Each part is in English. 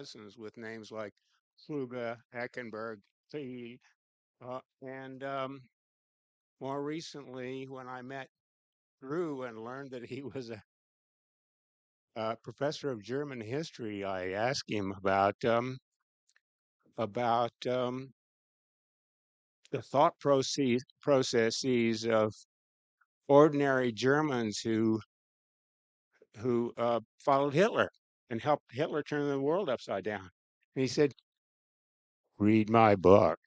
dozens with names like Kluge, Eckenberg, Lee, and more recently, when I met Drew and learned that he was a professor of German history, I asked him about the thought processes of ordinary Germans who followed Hitler and helped Hitler turn the world upside down. And he said, "Read my book."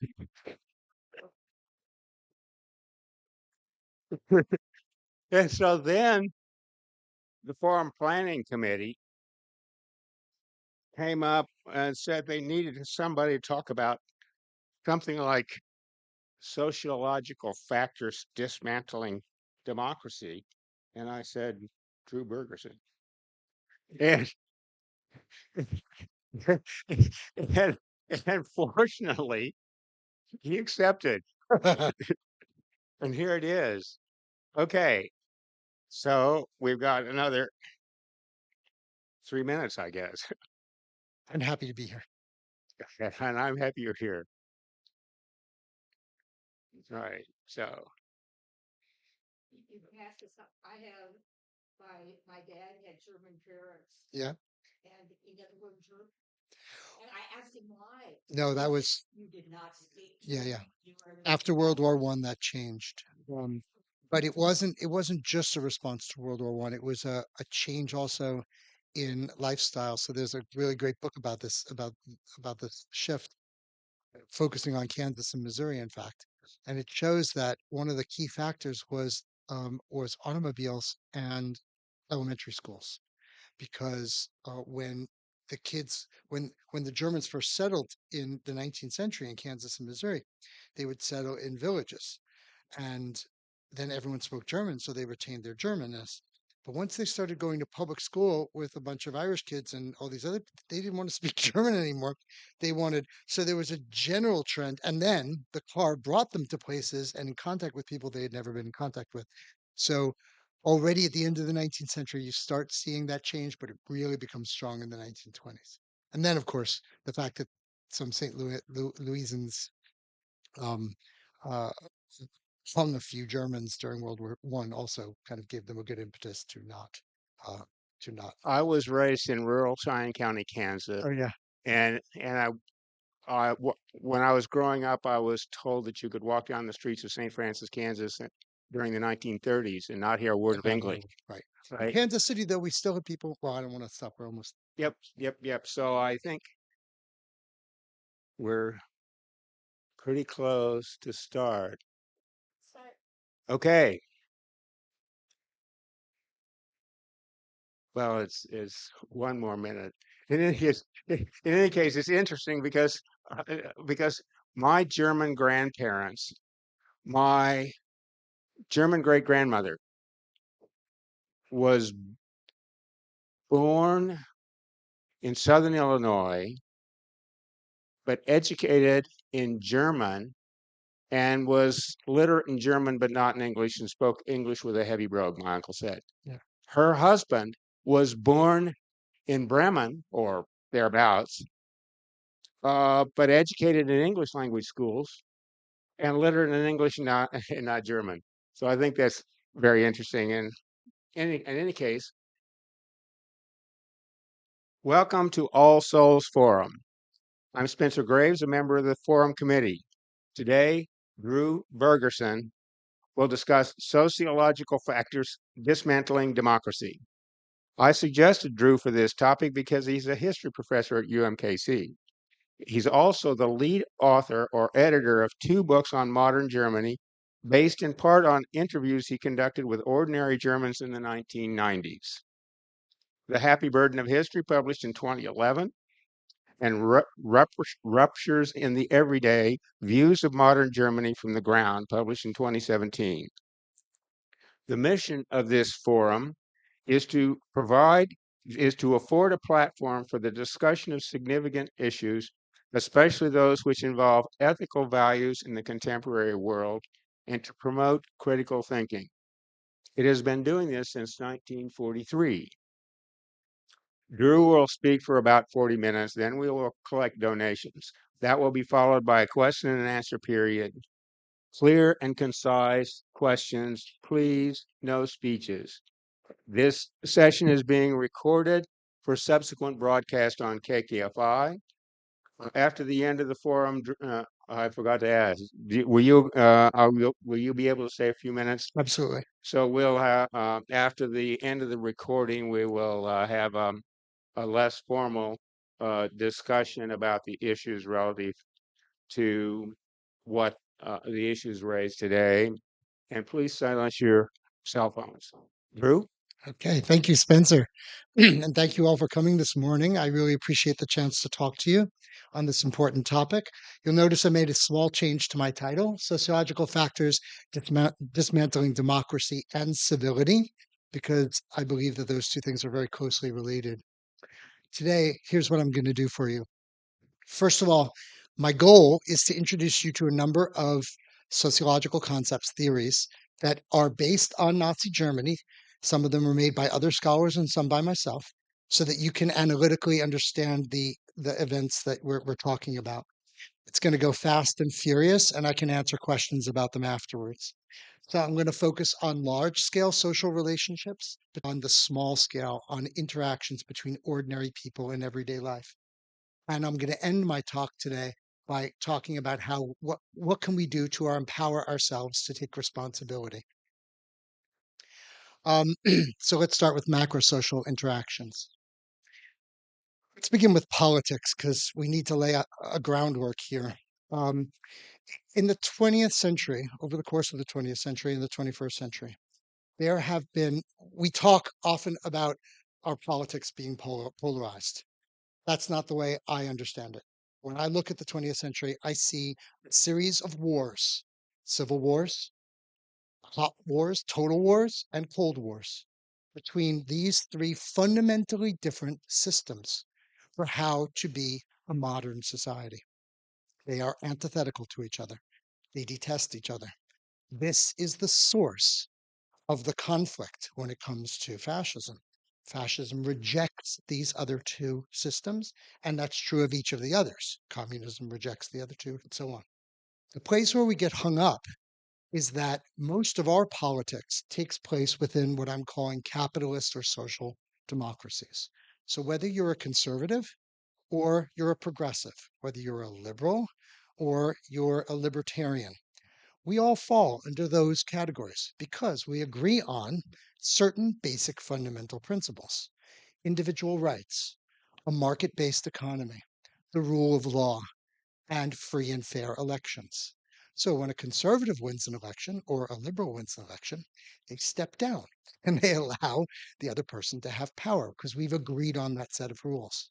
And so then the Forum Planning Committee came up and said they needed somebody to talk about something like sociological factors dismantling democracy. And I said, Drew Bergerson. And, and, and fortunately, he accepted. And here it is. Okay. So we've got another 3 minutes, I guess. I'm happy to be here. And I'm happy you're here. All right. So You can ask us. I have my dad had German parents, Yeah. and he never learned German. And I asked him why. No, that was You did not speak yeah, yeah. German. You learned it After World War One, that changed. Um, But it wasn't just a response to World War One. It was a change also in lifestyle. So there's a really great book about this, about this shift, focusing on Kansas and Missouri, in fact. And it shows that one of the key factors was automobiles and elementary schools. Because when the kids when the Germans first settled in the 19th century in Kansas and Missouri, they would settle in villages, and then everyone spoke German, so they retained their Germanness. But once they started going to public school with a bunch of Irish kids and all these other, they didn't want to speak German anymore. So there was a general trend. And then the car brought them to places and in contact with people they had never been in contact with. So already at the end of the 19th century, you start seeing that change, but it really becomes strong in the 1920s. And then, of course, the fact that some St. Louisans um, uh, hung a few Germans during World War One also kind of gave them a good impetus uh, to not. I was raised in rural Cheyenne County, Kansas, Oh yeah, and when I was growing up, I was told that you could walk down the streets of St. Francis, Kansas, during the 1930s and not hear a word and of not English. knowing, right. In Right? Kansas City, though, we still have people. Well, I don't want to stop. We're almost. Yep, yep, yep. So I think we're pretty close to start. Start. Okay. Well, it's 1 more minute. In any case, it's interesting because my German grandparents, my German great grandmother was born in Southern Illinois, but educated in German and was literate in German, but not in English, and spoke English with a heavy brogue, my uncle said. Yeah. Her husband was born in Bremen or thereabouts, but educated in English language schools and literate in English and not, and not German. So I think that's very interesting. And in any case, welcome to All Souls Forum. I'm Spencer Graves, a member of the Forum Committee. Today, Drew Bergerson will discuss sociological factors dismantling democracy. I suggested Drew for this topic because he's a history professor at UMKC. He's also the lead author or editor of two books on modern Germany, based in part on interviews he conducted with ordinary Germans in the 1990s. The Happy Burden of History, published in 2011, and Ruptures in the Everyday Views of Modern Germany from the Ground, published in 2017. The mission of this forum is to afford a platform for the discussion of significant issues, especially those which involve ethical values in the contemporary world, and to promote critical thinking. It has been doing this since 1943. Drew will speak for about 40 minutes, then we will collect donations. That will be followed by a question and answer period. Clear and concise questions, please, no speeches. This session is being recorded for subsequent broadcast on KKFI. After the end of the forum, I forgot to ask, will you be able to say a few minutes? Absolutely. So we'll have, after the end of the recording, we will have a less formal discussion about the issues relative to what the issues raised today. And please silence your cell phones. Drew? Okay, thank you, Spencer. And thank you all for coming this morning. I really appreciate the chance to talk to you on this important topic. You'll notice I made a small change to my title, Sociological Factors Dismantling Democracy and Civility, because I believe that those two things are very closely related. Today, here's what I'm going to do for you. First of all, my goal is to introduce you to a number of sociological concepts, theories that are based on Nazi Germany. Some of them are made by other scholars and some by myself, so that you can analytically understand the events that we're talking about. It's going to go fast and furious, and I can answer questions about them afterwards. So I'm going to focus on large scale social relationships, but on the small scale, on interactions between ordinary people in everyday life. And I'm going to end my talk today by talking about how what can we do to empower ourselves to take responsibility. Um, so let's start with macro social interactions. Let's begin with politics because we need to lay a groundwork here. Um, in the 20th century, over the course of the 20th century and the 21st century, there have been, we talk often about our politics being polarized. That's not the way I understand it. When I look at the 20th century, I see a series of wars, civil wars, hot wars, total wars, and cold wars between these three fundamentally different systems for how to be a modern society. They are antithetical to each other. They detest each other. This is the source of the conflict when it comes to fascism. Fascism rejects these other two systems, and that's true of each of the others. Communism rejects the other two, and so on. The place where we get hung up is that most of our politics takes place within what I'm calling capitalist or social democracies. So whether you're a conservative or you're a progressive, whether you're a liberal or you're a libertarian, we all fall under those categories because we agree on certain basic fundamental principles: individual rights, a market based economy, the rule of law, and free and fair elections. So when a conservative wins an election or a liberal wins an election, they step down and they allow the other person to have power because we've agreed on that set of rules.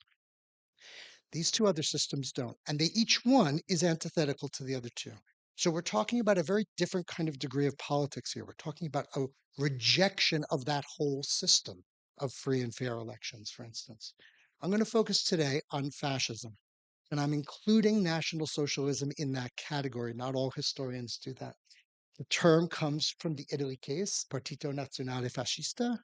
These two other systems don't, and each one is antithetical to the other two. So we're talking about a very different kind of degree of politics here. We're talking about a rejection of that whole system of free and fair elections, for instance. I'm going to focus today on fascism, and I'm including National Socialism in that category. Not all historians do that. The term comes from the Italy case, Partito Nazionale Fascista,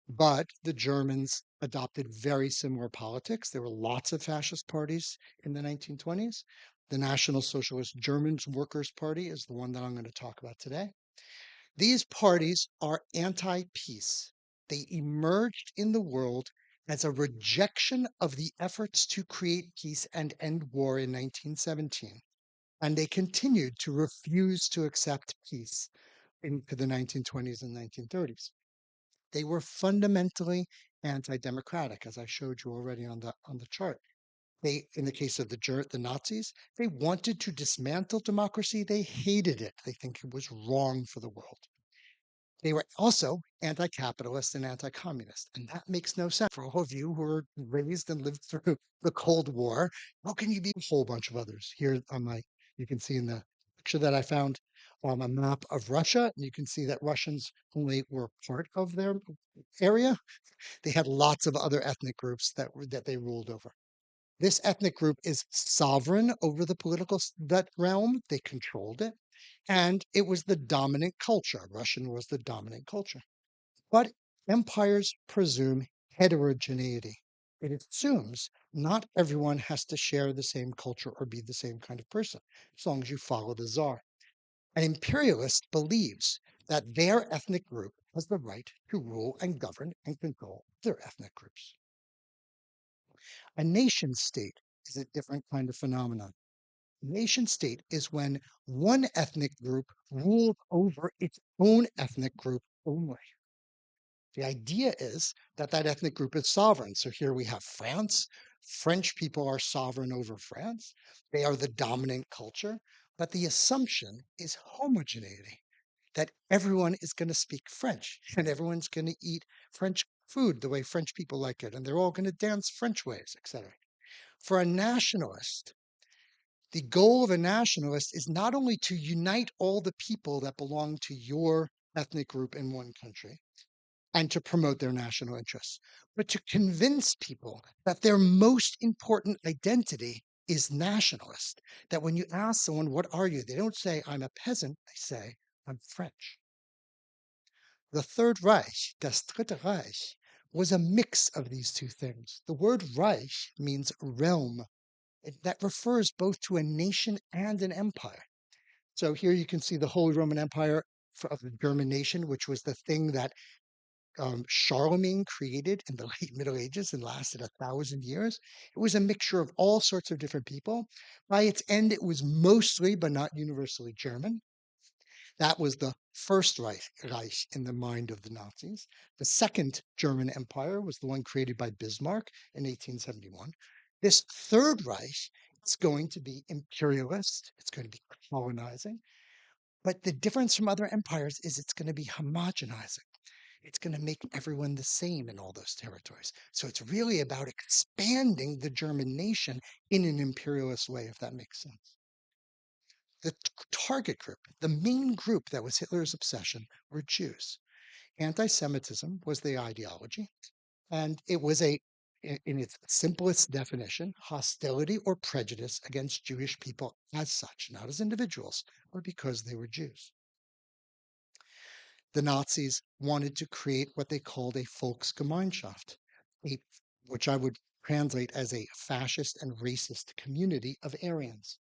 but the Germans adopted very similar politics. There were lots of fascist parties in the 1920s. The National Socialist German Workers' Party is the one that I'm going to talk about today. These parties are anti peace. They emerged in the world as a rejection of the efforts to create peace and end war in 1917. And they continued to refuse to accept peace into the 1920s and 1930s. They were fundamentally anti-democratic, as I showed you already on the chart. They, in the case of the Nazis, they wanted to dismantle democracy. They hated it. They think it was wrong for the world. They were also anti-capitalist and anti-communist, and that makes no sense for all of you who were raised and lived through the Cold War. How can you be a whole bunch of others? Here on my, you can see in the picture that I found on a map of Russia, and you can see that Russians only were part of their area. They had lots of other ethnic groups that they ruled over. This ethnic group is sovereign over the political that realm. They controlled it, and it was the dominant culture. Russian was the dominant culture. But empires presume heterogeneity. It assumes not everyone has to share the same culture or be the same kind of person, as long as you follow the czar. An imperialist believes that their ethnic group has the right to rule and govern and control their ethnic groups. A nation state is a different kind of phenomenon. Nation state is when one ethnic group rules over its own ethnic group only. The idea is that that ethnic group is sovereign. So here we have France. French people are sovereign over France. They are the dominant culture. But the assumption is homogeneity, that everyone is going to speak French and everyone's going to eat French food the way French people like it, and they're all going to dance French ways, etc. For a nationalist, the goal of a nationalist is not only to unite all the people that belong to your ethnic group in one country and to promote their national interests, but to convince people that their most important identity is nationalist. That when you ask someone, what are you? They don't say, I'm a peasant. They say, I'm French. The Third Reich, das Dritte Reich, was a mix of these two things. The word Reich means realm. That refers both to a nation and an empire. So here you can see the Holy Roman Empire of the German nation, which was the thing that Charlemagne created in the late Middle Ages and lasted 1,000 years. It was a mixture of all sorts of different people. By its end, it was mostly, but not universally, German. That was the First Reich in the mind of the Nazis. The Second German Empire was the one created by Bismarck in 1871. This Third Reich is going to be imperialist, it's going to be colonizing. But the difference from other empires is it's going to be homogenizing. It's going to make everyone the same in all those territories. So it's really about expanding the German nation in an imperialist way, if that makes sense. The target group, the main group that was Hitler's obsession, were Jews. Anti Semitism was the ideology, and it was in its simplest definition, hostility or prejudice against Jewish people as such, not as individuals, or because they were Jews. The Nazis wanted to create what they called a Volksgemeinschaft, a, which I would translate as a fascist and racist community of Aryans.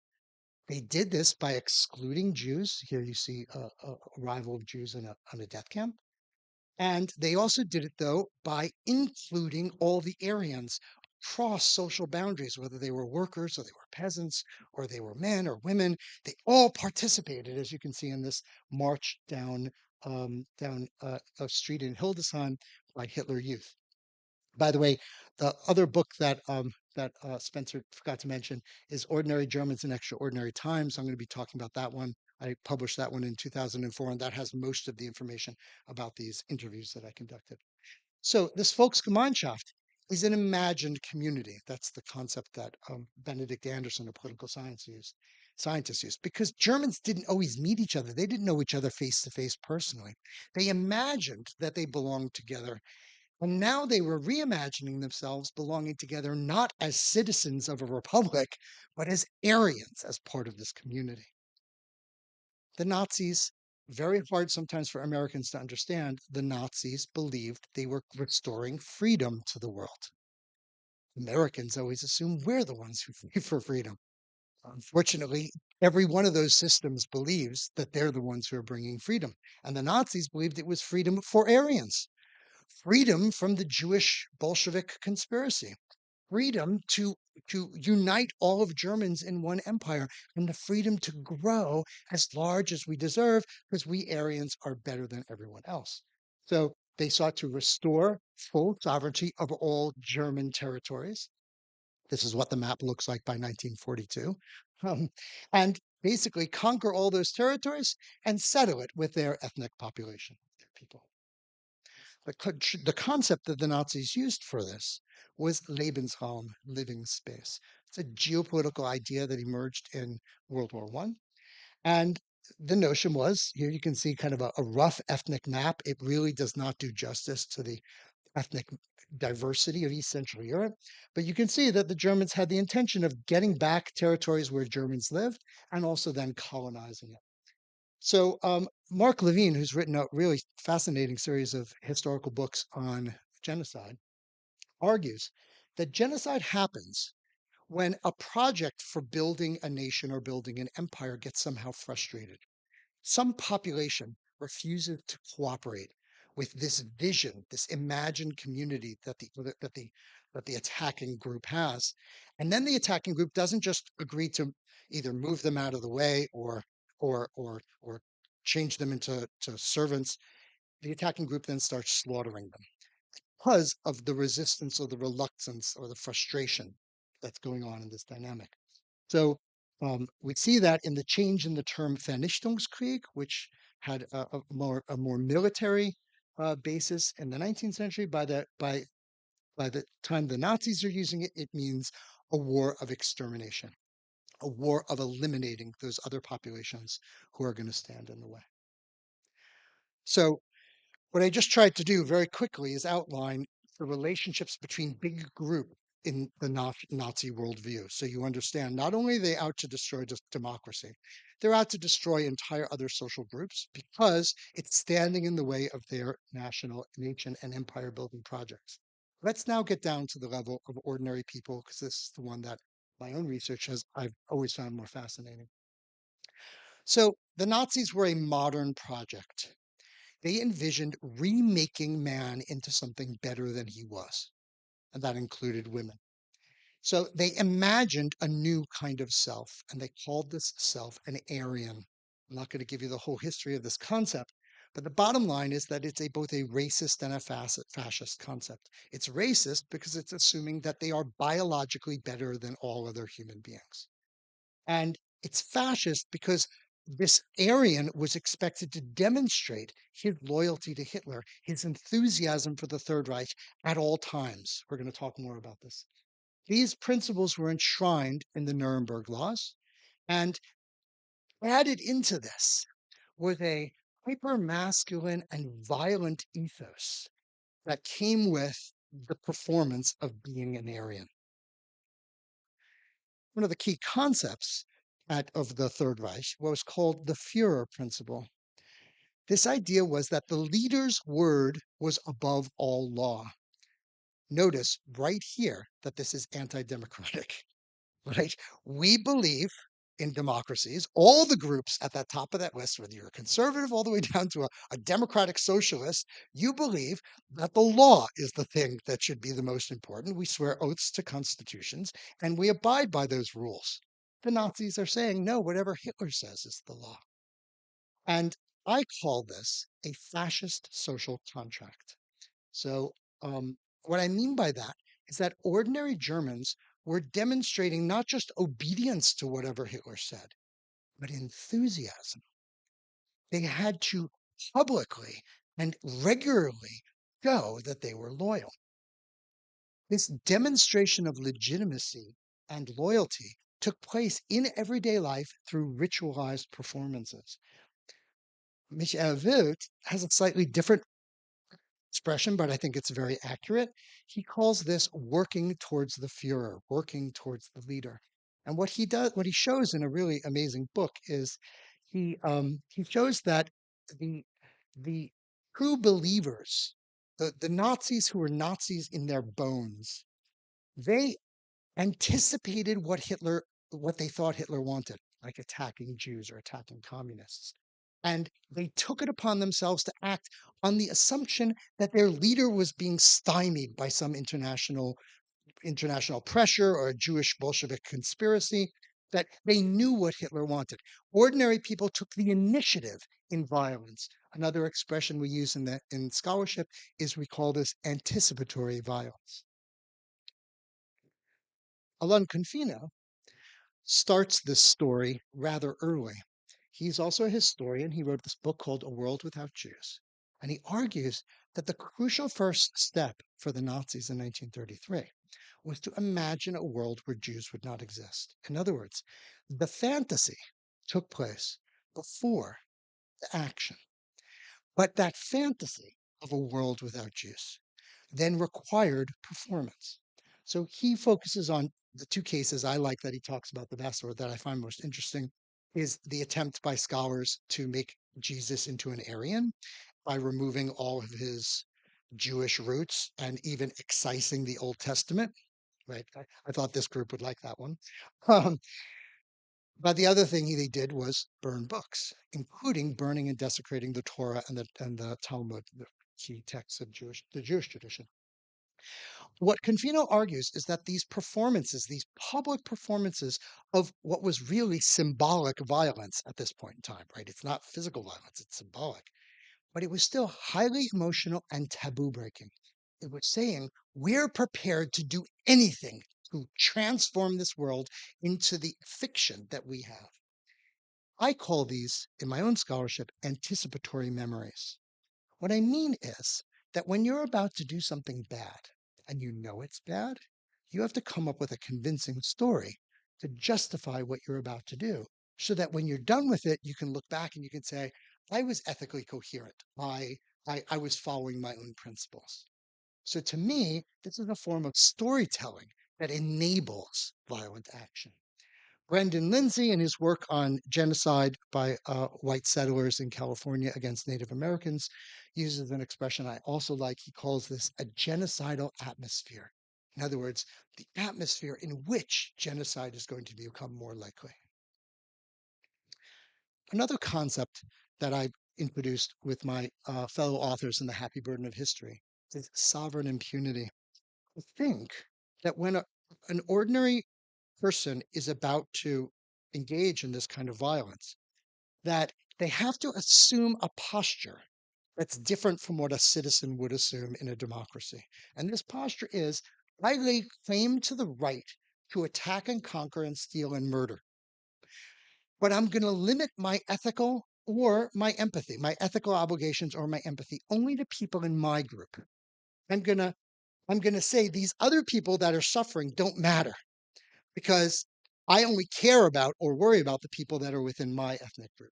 They did this by excluding Jews. Here you see a arrival of Jews on a death camp. And they also did it, though, by including all the Aryans across social boundaries, whether they were workers or they were peasants or they were men or women. They all participated, as you can see in this march down a street in Hildesheim by Hitler Youth. By the way, the other book that Spencer forgot to mention is Ordinary Germans in Extraordinary Times. I'm going to be talking about that one. I published that one in 2004, and that has most of the information about these interviews that I conducted. So this Volksgemeinschaft is an imagined community. That's the concept that Benedict Anderson, a political scientist used, because Germans didn't always meet each other. They didn't know each other face to face personally. They imagined that they belonged together, and now they were reimagining themselves belonging together not as citizens of a republic, but as Aryans, as part of this community. The Nazis, very hard sometimes for Americans to understand, the Nazis believed they were restoring freedom to the world. Americans always assume we're the ones who fight for freedom. Unfortunately, every one of those systems believes that they're the ones who are bringing freedom. And the Nazis believed it was freedom for Aryans, freedom from the Jewish Bolshevik conspiracy, freedom to unite all of Germans in one empire, and the freedom to grow as large as we deserve, because we Aryans are better than everyone else. So they sought to restore full sovereignty of all German territories. This is what the map looks like by 1942. Um, and basically conquer all those territories and settle it with their ethnic population, their people. The concept that the Nazis used for this was Lebensraum, living space. It's a geopolitical idea that emerged in World War I. And the notion was, here you can see kind of a rough ethnic map. It really does not do justice to the ethnic diversity of East Central Europe. But you can see that the Germans had the intention of getting back territories where Germans lived and also then colonizing it. So Mark Levine, who's written a really fascinating series of historical books on genocide, argues that genocide happens when a project for building a nation or building an empire gets somehow frustrated. Some population refuses to cooperate with this vision, this imagined community that the attacking group has. And then the attacking group doesn't just agree to either move them out of the way or change them into servants. The attacking group then starts slaughtering them because of the resistance or the reluctance or the frustration that's going on in this dynamic. So we see that in the change in the term Vernichtungskrieg, which had a more military basis in the 19th century. By the time the Nazis are using it, it means a war of extermination, a war of eliminating those other populations who are going to stand in the way. So what I just tried to do very quickly is outline the relationships between big group in the Nazi worldview. So you understand not only are they out to destroy democracy, they're out to destroy entire other social groups because it's standing in the way of their national nation and empire building projects. Let's now get down to the level of ordinary people, because this is the one that my own research has I've always found more fascinating. So the Nazis were a modern project. They envisioned remaking man into something better than he was, and that included women. So they imagined a new kind of self, and they called this self an Aryan. I'm not going to give you the whole history of this concept, but the bottom line is that it's both a racist and a fascist concept. It's racist because it's assuming that they are biologically better than all other human beings. And it's fascist because this Aryan was expected to demonstrate his loyalty to Hitler, his enthusiasm for the Third Reich at all times. We're going to talk more about this. These principles were enshrined in the Nuremberg laws, and added into this was a hyper-masculine and violent ethos that came with the performance of being an Aryan. One of the key concepts of the Third Reich was called the Führer principle. This idea was that the leader's word was above all law. Notice right here that this is anti-democratic, right? We believe in democracies, all the groups at the top of that list, whether you're a conservative all the way down to a democratic socialist, you believe that the law is the thing that should be the most important. We swear oaths to constitutions and we abide by those rules. The Nazis are saying, no, whatever Hitler says is the law. And I call this a fascist social contract. So, what I mean by that is that ordinary Germans were demonstrating not just obedience to whatever Hitler said, but enthusiasm. They had to publicly and regularly show that they were loyal. This demonstration of legitimacy and loyalty took place in everyday life through ritualized performances. Michael Wild has a slightly different expression, but I think it's very accurate. He calls this working towards the Führer, working towards the leader. And what he does, what he shows in a really amazing book is he shows that the the true believers, the Nazis who were Nazis in their bones, they anticipated what they thought Hitler wanted, like attacking Jews or attacking communists. And they took it upon themselves to act on the assumption that their leader was being stymied by some international pressure or a Jewish Bolshevik conspiracy, that they knew what Hitler wanted. Ordinary people took the initiative in violence. Another expression we use in scholarship is we call this anticipatory violence. Alain Confino starts this story rather early. He's also a historian. He wrote this book called A World Without Jews. And he argues that the crucial first step for the Nazis in 1933 was to imagine a world where Jews would not exist. In other words, the fantasy took place before the action. But that fantasy of a world without Jews then required performance. So he focuses on the two cases I like that he talks about the best, or that I find most interesting, is the attempt by scholars to make Jesus into an Aryan by removing all of his Jewish roots and even excising the Old Testament. right? I thought this group would like that one. Um, but the other thing they did was burn books, including burning and desecrating the Torah and the Talmud, the key texts of the Jewish tradition. What Confino argues is that these performances, these public performances of what was really symbolic violence at this point in time, right? It's not physical violence, it's symbolic, but it was still highly emotional and taboo breaking. It was saying, we're prepared to do anything to transform this world into the fiction that we have. I call these, in my own scholarship, anticipatory memories. What I mean is that when you're about to do something bad and you know it's bad, you have to come up with a convincing story to justify what you're about to do so that when you're done with it, you can look back and you can say, I was ethically coherent. I was following my own principles. So to me, this is a form of storytelling that enables violent action. Brendan Lindsay, in his work on genocide by white settlers in California against Native Americans, uses an expression I also like. He calls this a genocidal atmosphere. In other words, the atmosphere in which genocide is going to become more likely. Another concept that I introduced with my fellow authors in The Happy Burden of History is sovereign impunity. I think that when an ordinary person is about to engage in this kind of violence, that they have to assume a posture that's different from what a citizen would assume in a democracy. And this posture is, I lay claim to the right to attack and conquer and steal and murder, but I'm going to limit my ethical or my empathy, my ethical obligations or my empathy only to people in my group. I'm going to I'm going to say these other people that are suffering don't matter because I only care about or worry about the people that are within my ethnic group.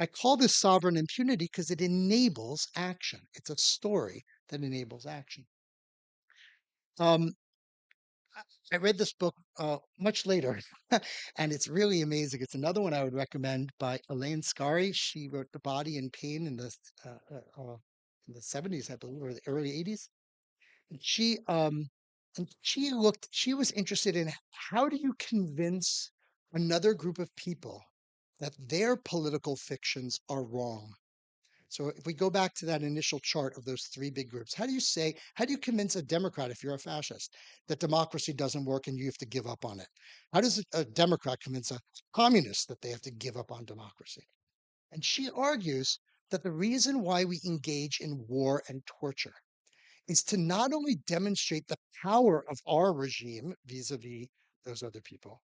I call this sovereign impunity because it enables action. It's a story that enables action. Um, I read this book much later, and it's really amazing. It's another one I would recommend by Elaine Scarry. She wrote The Body in Pain uh, uh, uh, in the 70s, I believe, or the early 80s. And she was interested in how do you convince another group of people that their political fictions are wrong. So if we go back to that initial chart of those three big groups, how do you convince a Democrat, if you're a fascist, that democracy doesn't work and you have to give up on it? How does a Democrat convince a communist that they have to give up on democracy? And she argues that the reason why we engage in war and torture is to not only demonstrate the power of our regime vis-a-vis those other people,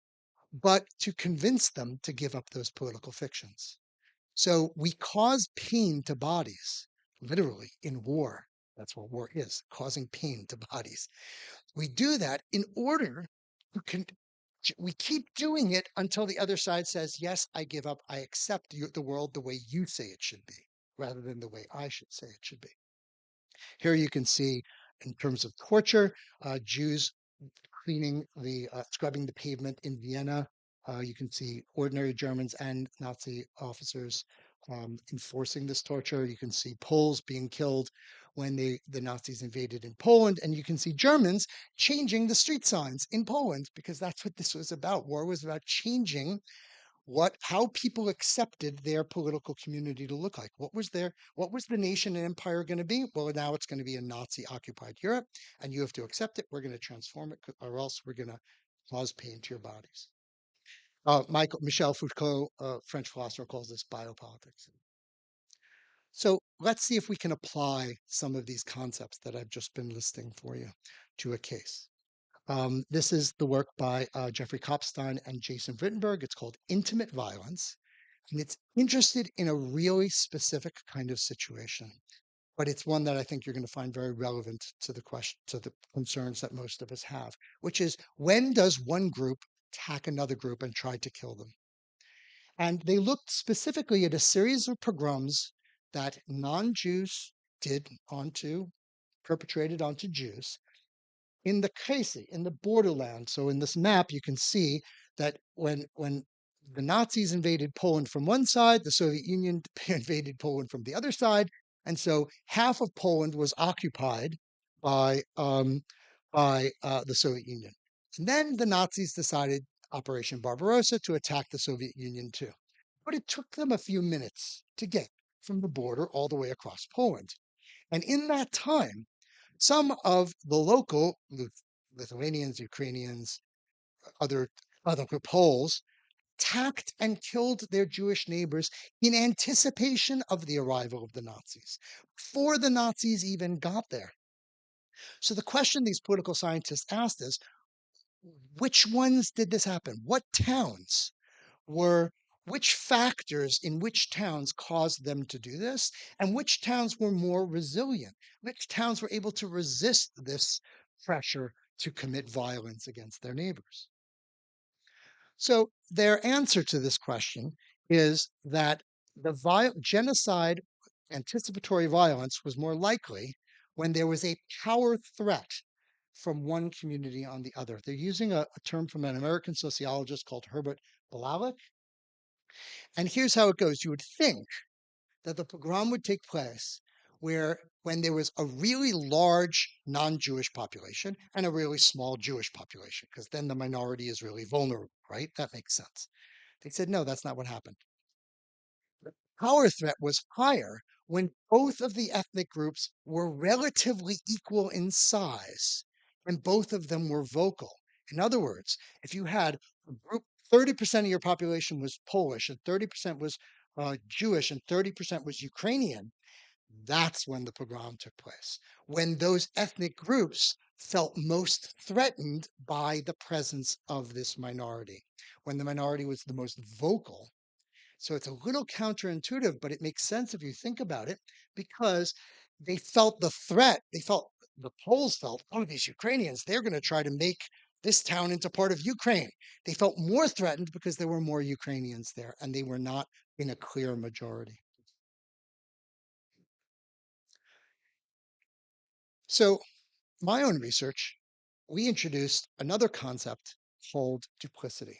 but to convince them to give up those political fictions. So we cause pain to bodies, literally in war. That's what war is, causing pain to bodies. We do that in order to we keep doing it until the other side says, yes, I give up. I accept the world the way you say it should be, rather than the way I should say it should be. Here you can see, in terms of torture, Jews scrubbing the pavement in Vienna. You can see ordinary Germans and Nazi officers enforcing this torture. You can see Poles being killed when the Nazis invaded in Poland, and you can see Germans changing the street signs in Poland because that's what this was about. War was about changing how people accepted their political community to look like. What was the nation and empire going to be? Well, now it's going to be a Nazi occupied Europe, and you have to accept it. We're going to transform it, or else we're going to cause pain to your Bodies. Michel Foucault, French philosopher, calls this biopolitics. So let's see if we can apply some of these concepts that I've just been listing for you to a case. This is the work by Jeffrey Kopstein and Jason Wittenberg. It's called Intimate Violence, and it's interested in a really specific kind of situation, but it's one that I think you're going to find very relevant to the concerns that most of us have, which is, when does one group attack another group and try to kill them? And they looked specifically at a series of pogroms that non-Jews perpetrated onto Jews in the Casey, in the borderland. So in this map, you can see that when the Nazis invaded Poland from one side, the Soviet Union invaded Poland from the other side, and so half of Poland was occupied by the Soviet Union. And then the Nazis decided Operation Barbarossa to attack the Soviet Union too. But it took them a few minutes to get from the border all the way across Poland. And in that time, some of the local Lithuanians, Ukrainians, other other Poles attacked and killed their Jewish neighbors in anticipation of the arrival of the Nazis, before the Nazis even got there. So the question these political scientists asked is, which ones did this happen? What towns were, which factors in which towns caused them to do this? And which towns were more resilient? Which towns were able to resist this pressure to commit violence against their neighbors? So their answer to this question is that the genocide, anticipatory violence, was more likely when there was a power threat from one community on the other. They're using a term from an American sociologist called Herbert Bialek. And here's how it goes. You would think that the pogrom would take place where when there was a really large non-Jewish population and a really small Jewish population, because then the minority is really vulnerable, right? That makes sense. They said, no, that's not what happened. The power threat was higher when both of the ethnic groups were relatively equal in size and both of them were vocal. In other words, if you had a group, 30% of your population was Polish and 30% was Jewish and 30% was Ukrainian, that's when the pogrom took place. When those ethnic groups felt most threatened by the presence of this minority, when the minority was the most vocal. So it's a little counterintuitive, but it makes sense if you think about it, because they felt the threat. They felt, the Poles felt, oh, these Ukrainians, they're going to try to make this town into part of Ukraine. They felt more threatened because there were more Ukrainians there and they were not in a clear majority. So my own research, we introduced another concept called duplicity.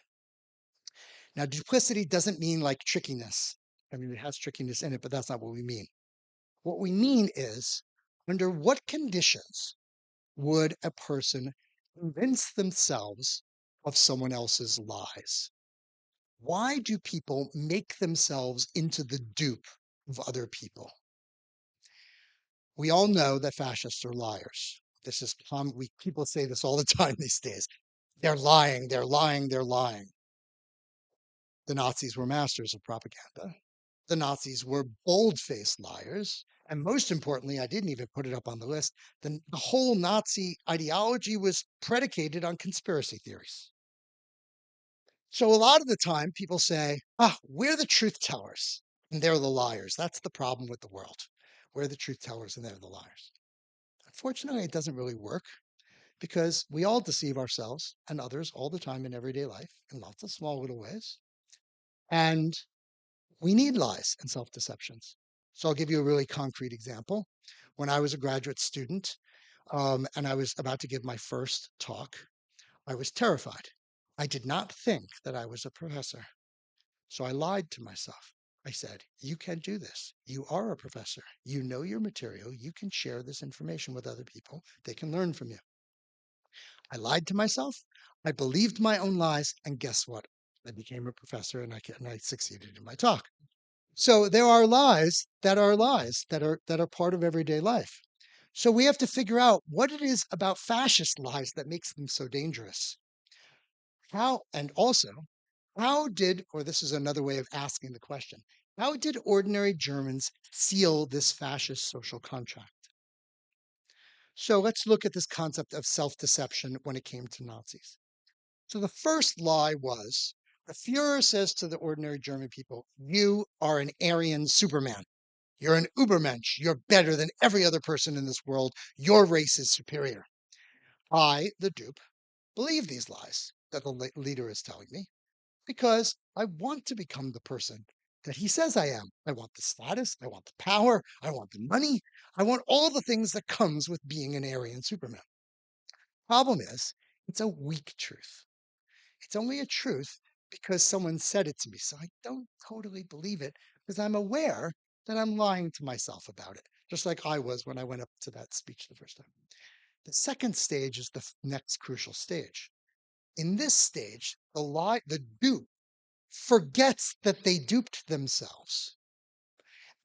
Now, duplicity doesn't mean like trickiness. I mean, it has trickiness in it, but that's not what we mean. What we mean is, under what conditions would a person convince themselves of someone else's lies? Why do people make themselves into the dupe of other people? We all know that fascists are liars. This is people say this all the time these days. They're lying, they're lying, they're lying. The Nazis were masters of propaganda. The Nazis were bold-faced liars. And most importantly, I didn't even put it up on the list, the whole Nazi ideology was predicated on conspiracy theories. So a lot of the time people say, we're the truth tellers and they're the liars. That's the problem with the world. We're the truth tellers and they're the liars. Unfortunately, it doesn't really work because we all deceive ourselves and others all the time in everyday life in lots of small little ways. And we need lies and self-deceptions. So I'll give you a really concrete example. When I was a graduate student and I was about to give my first talk, I was terrified. I did not think that I was a professor. So I lied to myself. I said, you can do this. You are a professor. You know your material. You can share this information with other people. They can learn from you. I lied to myself. I believed my own lies. And guess what? I became a professor and I succeeded in my talk. So there are lies that are part of everyday life. So we have to figure out what it is about fascist lies that makes them so dangerous. How, and also, how did, or this is another way of asking the question, how did ordinary Germans seal this fascist social contract? So let's look at this concept of self-deception when it came to Nazis. So the first lie was, the Fuhrer says to the ordinary German people, you are an Aryan Superman. You're an Ubermensch. You're better than every other person in this world. Your race is superior. I, the dupe, believe these lies that the leader is telling me because I want to become the person that he says I am. I want the status. I want the power. I want the money. I want all the things that comes with being an Aryan Superman. Problem is, it's a weak truth. It's only a truth because someone said it to me. So I don't totally believe it because I'm aware that I'm lying to myself about it, just like I was when I went up to that speech the first time. The second stage is the next crucial stage. In this stage, the dupe forgets that they duped themselves.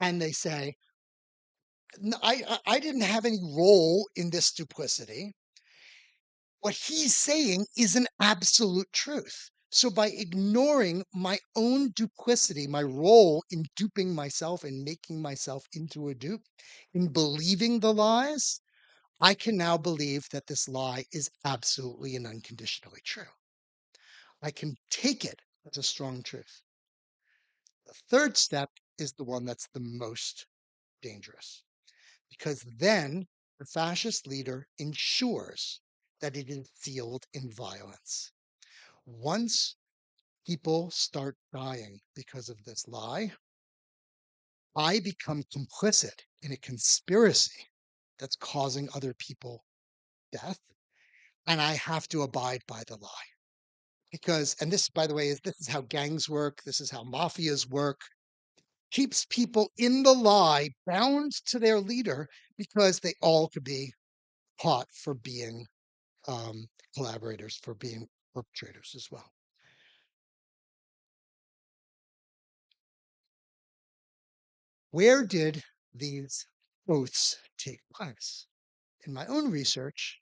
And they say, I didn't have any role in this duplicity. What he's saying is an absolute truth. So by ignoring my own duplicity, my role in duping myself and making myself into a dupe, in believing the lies, I can now believe that this lie is absolutely and unconditionally true. I can take it as a strong truth. The third step is the one that's the most dangerous, because then the fascist leader ensures that it is sealed in violence. Once people start dying because of this lie, I become complicit in a conspiracy that's causing other people death, and I have to abide by the lie. Because, and this, by the way, this is how gangs work, this is how mafias work, keeps people in the lie, bound to their leader, because they all could be caught for being collaborators, for being perpetrators as well. Where did these oaths take place? In my own research,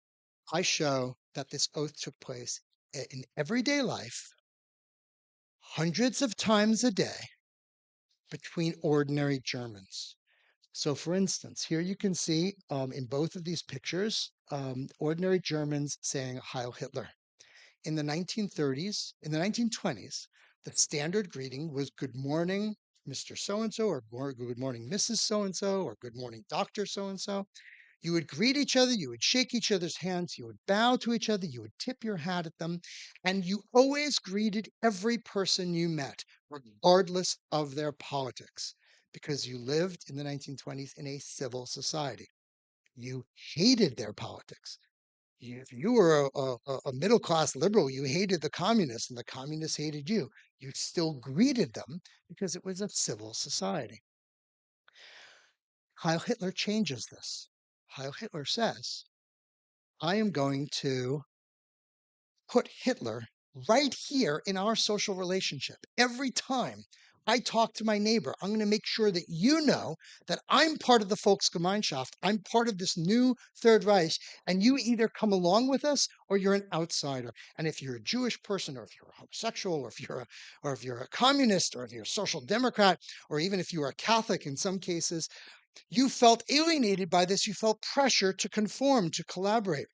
I show that this oath took place in everyday life, hundreds of times a day, between ordinary Germans. So, for instance, here you can see in both of these pictures, ordinary Germans saying Heil Hitler. In the 1930s, in the 1920s, the standard greeting was good morning, Mr. So and so, or good morning, Mrs. So and so, or good morning, Dr. So and so. You would greet each other, you would shake each other's hands, you would bow to each other, you would tip your hat at them, and you always greeted every person you met, regardless of their politics, because you lived in the 1920s in a civil society. You hated their politics. If you were a middle class liberal, you hated the communists, and the communists hated you. You still greeted them because it was a civil society. Heil Hitler changes this. Heil Hitler says, I am going to put Hitler right here in our social relationship. Every time I talk to my neighbor, I'm going to make sure that you know that I'm part of the Volksgemeinschaft. I'm part of this new Third Reich, and you either come along with us or you're an outsider. And if you're a Jewish person, or if you're a homosexual, or if you're a communist, or if you're a social democrat, or even if you are a Catholic in some cases, you felt alienated by this. You felt pressure to conform, to collaborate.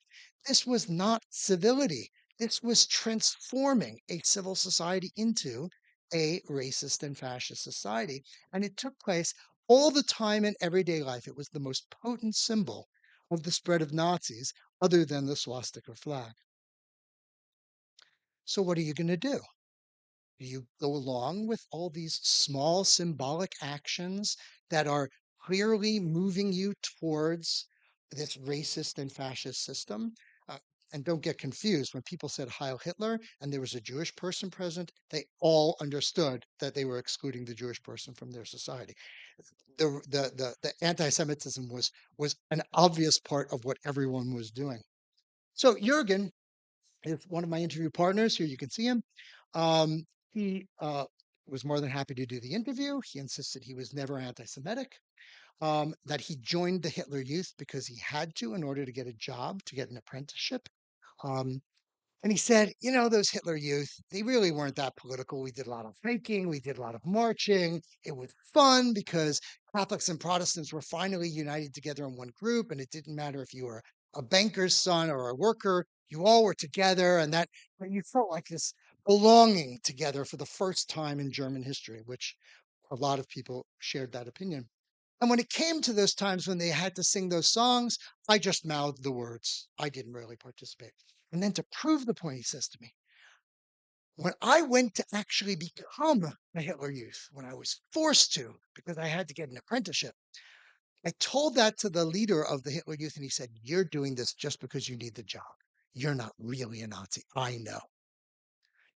This was not civility. This was transforming a civil society into a racist and fascist society. And it took place all the time in everyday life. It was the most potent symbol of the spread of Nazis, other than the swastika flag. So, what are you going to do? You go along with all these small symbolic actions that are clearly moving you towards this racist and fascist system. Uh, and don't get confused. When people said Heil Hitler and there was a Jewish person present, they all understood that they were excluding the Jewish person from their society. The anti-Semitism was an obvious part of what everyone was doing. So Jürgen is one of my interview partners. Here you can see him. He was more than happy to do the interview. He insisted he was never anti-Semitic, that he joined the Hitler Youth because he had to in order to get a job, to get an apprenticeship. Um, and he said, those Hitler Youth, they really weren't that political. We did a lot of hiking, we did a lot of marching. It was fun because Catholics and Protestants were finally united together in one group, and it didn't matter if you were a banker's son or a worker, you all were together, and you felt like this belonging together for the first time in German history, which a lot of people shared that opinion. And when it came to those times when they had to sing those songs, I just mouthed the words. I didn't really participate. And then to prove the point, he says to me, when I went to actually become a Hitler Youth, when I was forced to, because I had to get an apprenticeship, I told that to the leader of the Hitler Youth, and he said, you're doing this just because you need the job. You're not really a Nazi. I know.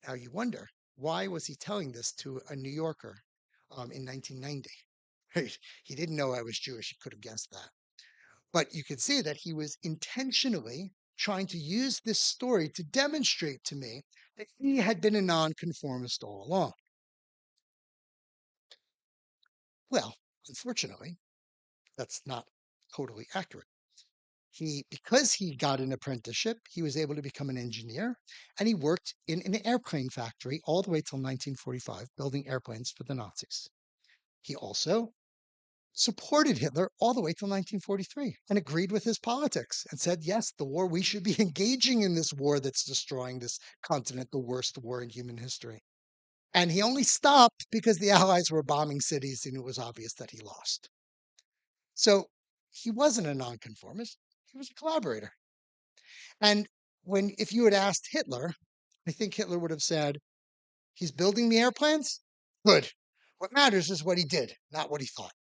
Now you wonder, why was he telling this to a New Yorker in 1990? He didn't know I was Jewish. He could have guessed that. But you could see that he was intentionally trying to use this story to demonstrate to me that he had been a nonconformist all along. Well, unfortunately, that's not totally accurate. Because he got an apprenticeship, he was able to become an engineer, and he worked in an airplane factory all the way till 1945, building airplanes for the Nazis. He also supported Hitler all the way till 1943 and agreed with his politics and said, yes, the war, we should be engaging in this war that's destroying this continent, the worst war in human history. And he only stopped because the Allies were bombing cities and it was obvious that he lost. So he wasn't a nonconformist, he was a collaborator. And if you had asked Hitler, I think Hitler would have said, he's building the airplanes? Good. What matters is what he did, not what he thought.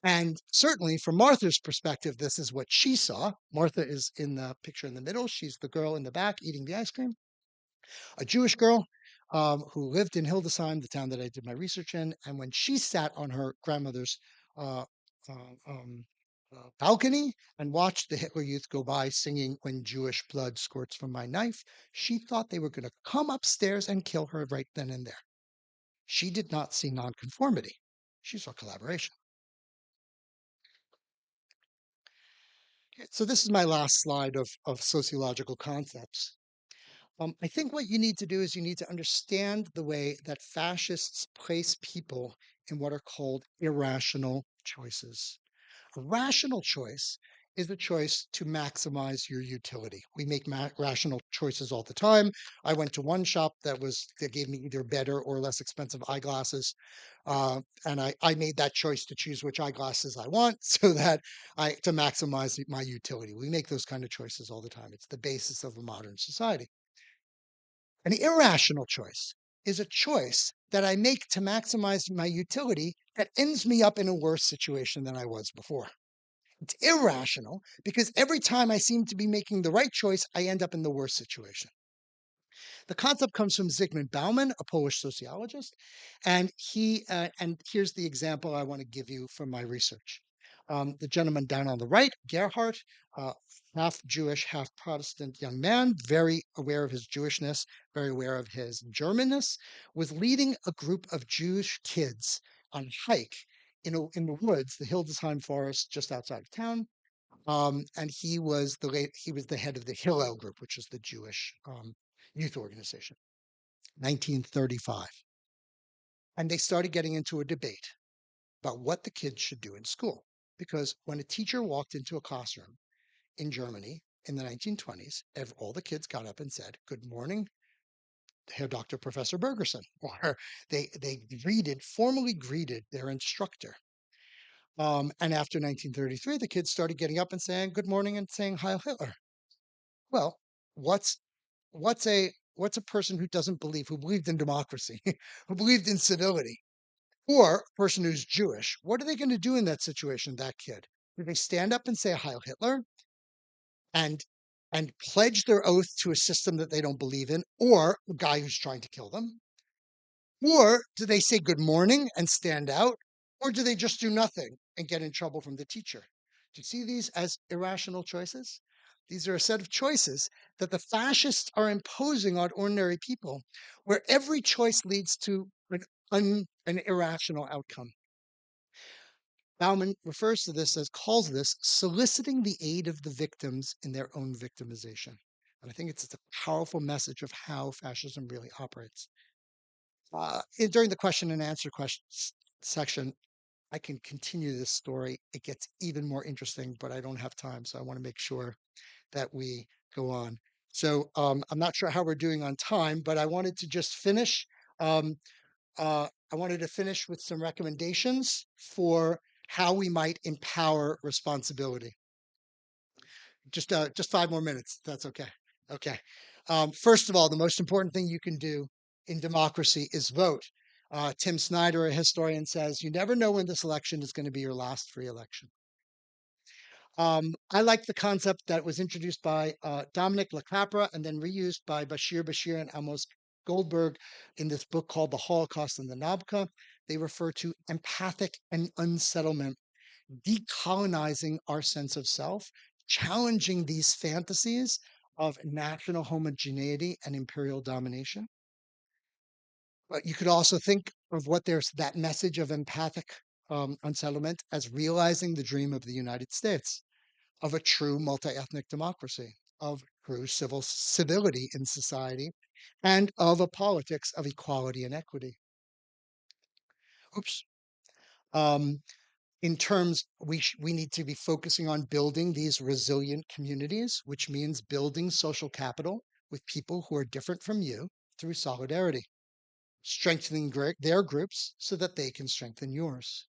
And certainly from Martha's perspective, this is what she saw. Martha is in the picture in the middle. She's the girl in the back eating the ice cream, a Jewish girl who lived in Hildesheim, the town that I did my research in. And when she sat on her grandmother's uh, balcony and watched the Hitler Youth go by singing "When Jewish Blood Squirts from My Knife," she thought they were going to come upstairs and kill her right then and there. She did not see nonconformity. She saw collaboration. So this is my last slide of sociological concepts. I think what you need to do is you need to understand the way that fascists place people in what are called irrational choices. A rational choice is a choice to maximize your utility. We make rational choices all the time. I went to one shop that gave me either better or less expensive eyeglasses, and I made that choice to choose which eyeglasses I want, so that to maximize my utility. We make those kind of choices all the time. It's the basis of a modern society. An irrational choice is a choice that I make to maximize my utility that ends me up in a worse situation than I was before. It's irrational because every time I seem to be making the right choice, I end up in the worst situation. The concept comes from Zygmunt Bauman, a Polish sociologist, and here's the example I want to give you from my research. The gentleman down on the right, Gerhard, half Jewish, half Protestant young man, very aware of his Jewishness, very aware of his Germanness, was leading a group of Jewish kids on a hike in the woods, the Hildesheim forest just outside of town. And he was the head of the Hillel group, which is the Jewish youth organization, 1935. And they started getting into a debate about what the kids should do in school. Because when a teacher walked into a classroom in Germany in the 1920s, all the kids got up and said, "Good morning, Herr Dr. Professor Bergerson," or they formally greeted their instructor. And after 1933, the kids started getting up and saying good morning and saying Heil Hitler. Well, what's what's a person who believed in democracy, who believed in civility, or a person who's Jewish? What are they going to do in that situation, that kid? Do they stand up and say Heil Hitler and pledge their oath to a system that they don't believe in, or a guy who's trying to kill them? Or do they say good morning and stand out? Or do they just do nothing and get in trouble from the teacher? Do you see these as irrational choices? These are a set of choices that the fascists are imposing on ordinary people, where every choice leads to an irrational outcome. Bauman calls this soliciting the aid of the victims in their own victimization. And I think it's a powerful message of how fascism really operates. During the question and answer section, I can continue this story. It gets even more interesting, but I don't have time. So I want to make sure that we go on. So I'm not sure how we're doing on time, but I wanted to just finish. I wanted to finish with some recommendations for how we might empower responsibility. Just 5 more minutes. That's okay. Okay. First of all, the most important thing you can do in democracy is vote. Tim Snyder, a historian, says you never know when this election is going to be your last free election. I like the concept that was introduced by Dominic LaCapra and then reused by Bashir and Amos Goldberg in this book called The Holocaust and the Nabka. They refer to empathic and unsettlement, decolonizing our sense of self challenging these fantasies of national homogeneity and imperial domination. But you could also think of what there's that message of empathic unsettlement as realizing the dream of the United States, of a true multi-ethnic democracy, of true civil civility in society, and of a politics of equality and equity. Oops. Um, in terms, we need to be focusing on building these resilient communities, which means building social capital with people who are different from you through solidarity, strengthening their groups so that they can strengthen yours.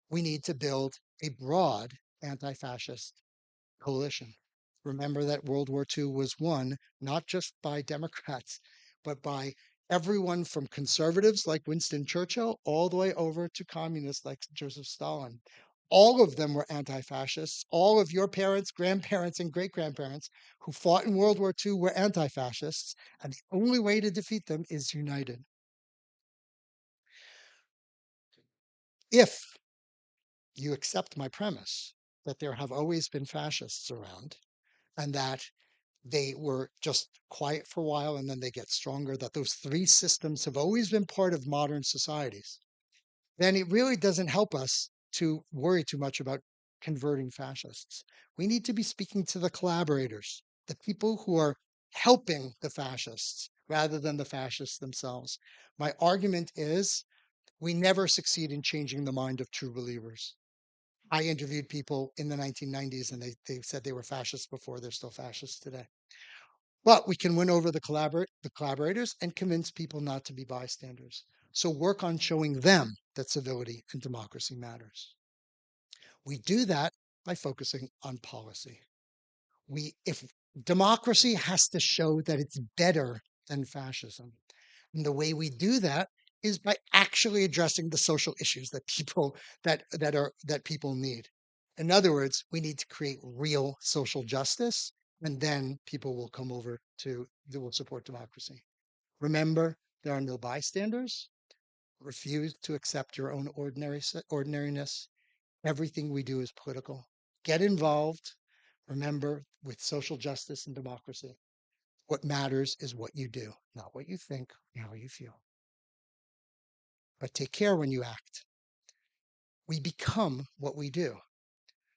We need to build a broad anti-fascist coalition. Remember that World War II was won not just by Democrats, but by everyone from conservatives like Winston Churchill all the way over to communists like Joseph Stalin. All of them were anti fascists. All of your parents, grandparents, and great grandparents who fought in World War II were anti fascists. And the only way to defeat them is united. If you accept my premise that there have always been fascists around and that they were just quiet for a while and then they get stronger, that those three systems have always been part of modern societies, then it really doesn't help us to worry too much about converting fascists. We need to be speaking to the collaborators, the people who are helping the fascists rather than the fascists themselves. My argument is we never succeed in changing the mind of true believers. I interviewed people in the 1990s and they said they were fascists before, they're still fascists today. But we can win over the collaborators and convince people not to be bystanders. So work on showing them that civility and democracy matters. We do that by focusing on policy. If democracy has to show that it's better than fascism, and the way we do that is by actually addressing the social issues that people need. In other words, we need to create real social justice, and then people will come over they will support democracy. Remember, there are no bystanders. Refuse to accept your own ordinariness. Everything we do is political. Get involved. Remember, with social justice and democracy, what matters is what you do, not what you think, or how you feel. But take care when you act. We become what we do.